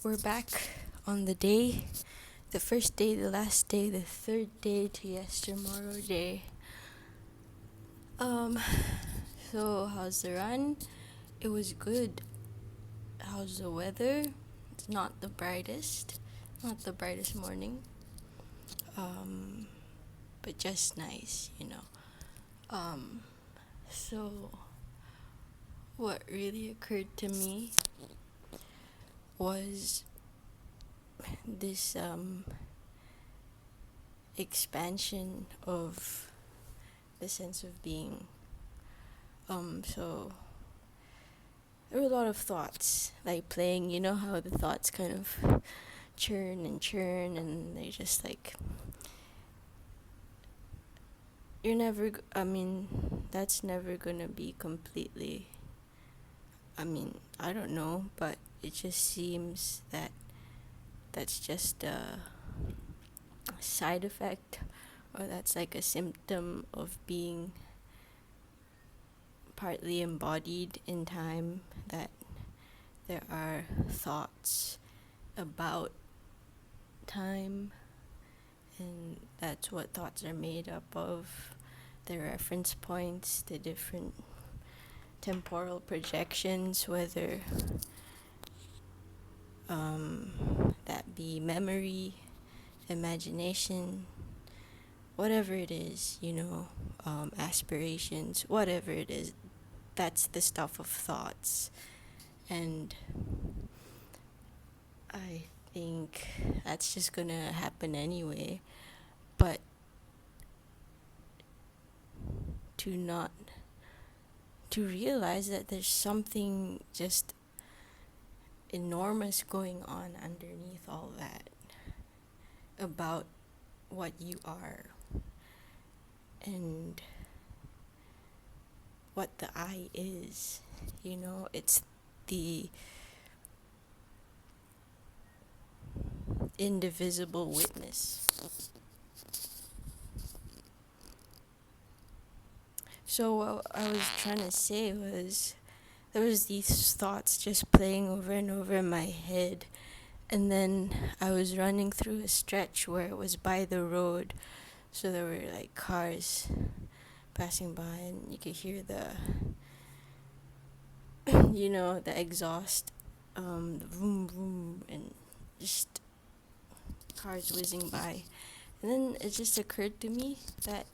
We're back on the first day, the last day, the third day to tomorrow day. Um, so how's the run? It was good. How's the weather? It's not the brightest morning. Um, but just nice. Um, so what really occurred to me was this expansion of the sense of being. So there were a lot of thoughts like playing. You know how the thoughts kind of churn and churn, and they just like you're never. I mean, that's never gonna be completely. I mean, I don't know, but it just seems that that's just a side effect, or that's like a symptom of being partly embodied in time, that there are thoughts about time, and that's what thoughts are made up of. The reference points, the different temporal projections, whether that be memory, imagination, whatever it is, aspirations, whatever it is, that's the stuff of thoughts. And I think that's just gonna happen anyway. But to realize that there's something just enormous going on underneath all that about what you are and what the I is. It's the indivisible witness. So what I was trying to say was there was these thoughts just playing over and over in my head, and then I was running through a stretch where it was by the road, so there were like cars passing by, and you could hear the the exhaust, the vroom vroom, and just cars whizzing by. And then it just occurred to me that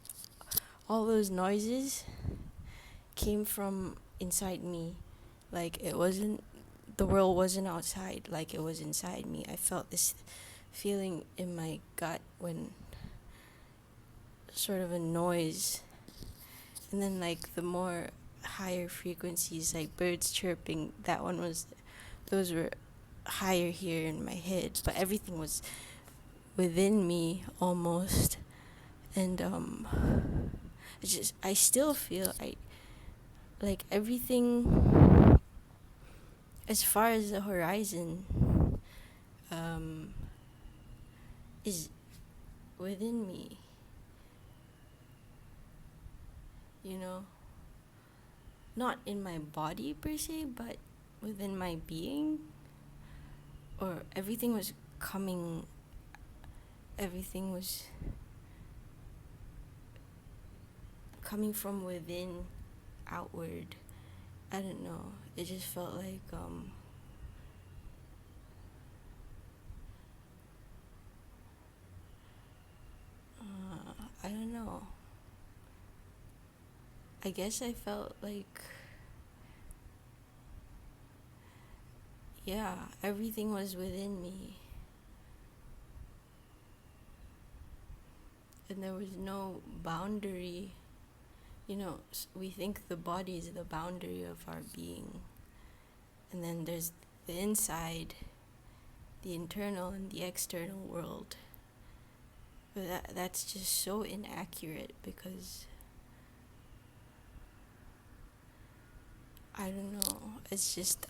all those noises came from inside me. Like the world wasn't outside, like it was inside me. I felt this feeling in my gut when sort of a noise, and then like the more higher frequencies, like birds chirping, those were higher here in my head, but everything was within me almost. And I still feel like everything as far as the horizon is within me, not in my body per se, but within my being. Or everything was coming from within outward. I don't know, it just felt like I don't know, I guess I felt like, yeah, everything was within me, and there was no boundary. We think the body is the boundary of our being, and then there's the inside, the internal and the external world. But that's just so inaccurate, because I don't know, it's just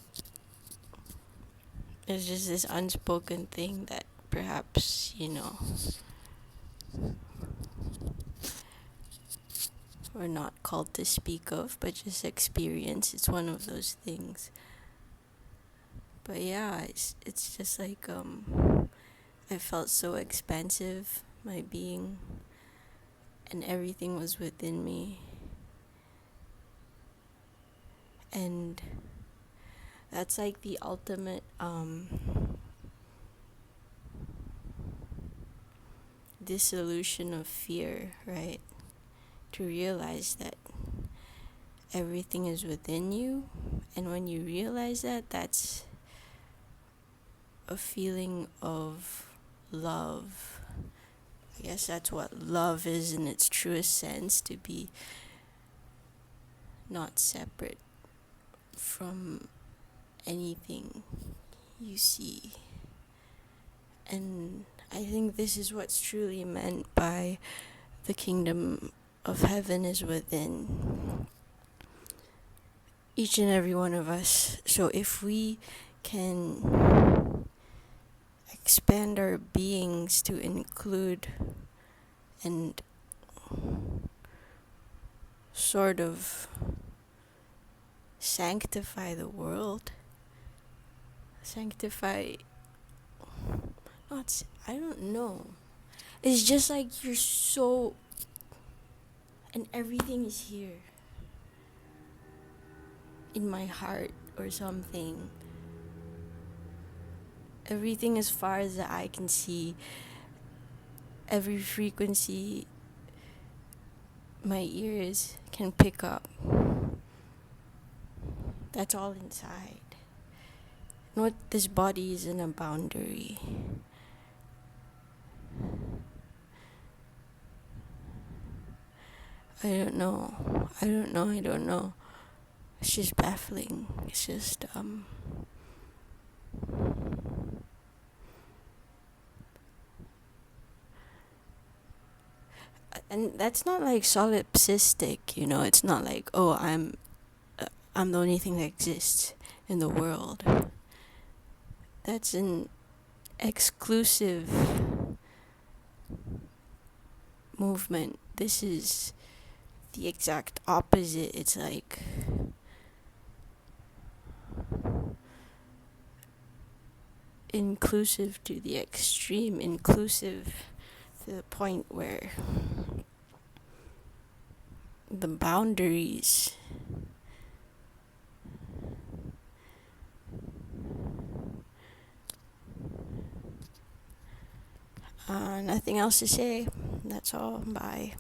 this unspoken thing that perhaps, we're not called to speak of, but just experience. It's one of those things. But yeah, it's just like I felt so expansive, my being, and everything was within me. And that's like the ultimate dissolution of fear, right? To realize that everything is within you, and when you realize that, that's a feeling of love. I guess that's what love is in its truest sense, to be not separate from anything you see. And I think this is what's truly meant by the kingdom of heaven is within each and every one of us. So if we can expand our beings to include and sort of sanctify the world, sanctify, not, I don't know. It's just like you're so, and everything is here in my heart or something. Everything as far as the eye can see, every frequency my ears can pick up. That's all inside. And what this body isn't a boundary. I don't know. I don't know. It's just baffling. It's just and that's not like solipsistic, you know. It's not like, oh, I'm the only thing that exists in the world. That's an exclusive movement. This is the exact opposite. It's like inclusive to the extreme, inclusive to the point where the boundaries nothing else to say. That's all. Bye.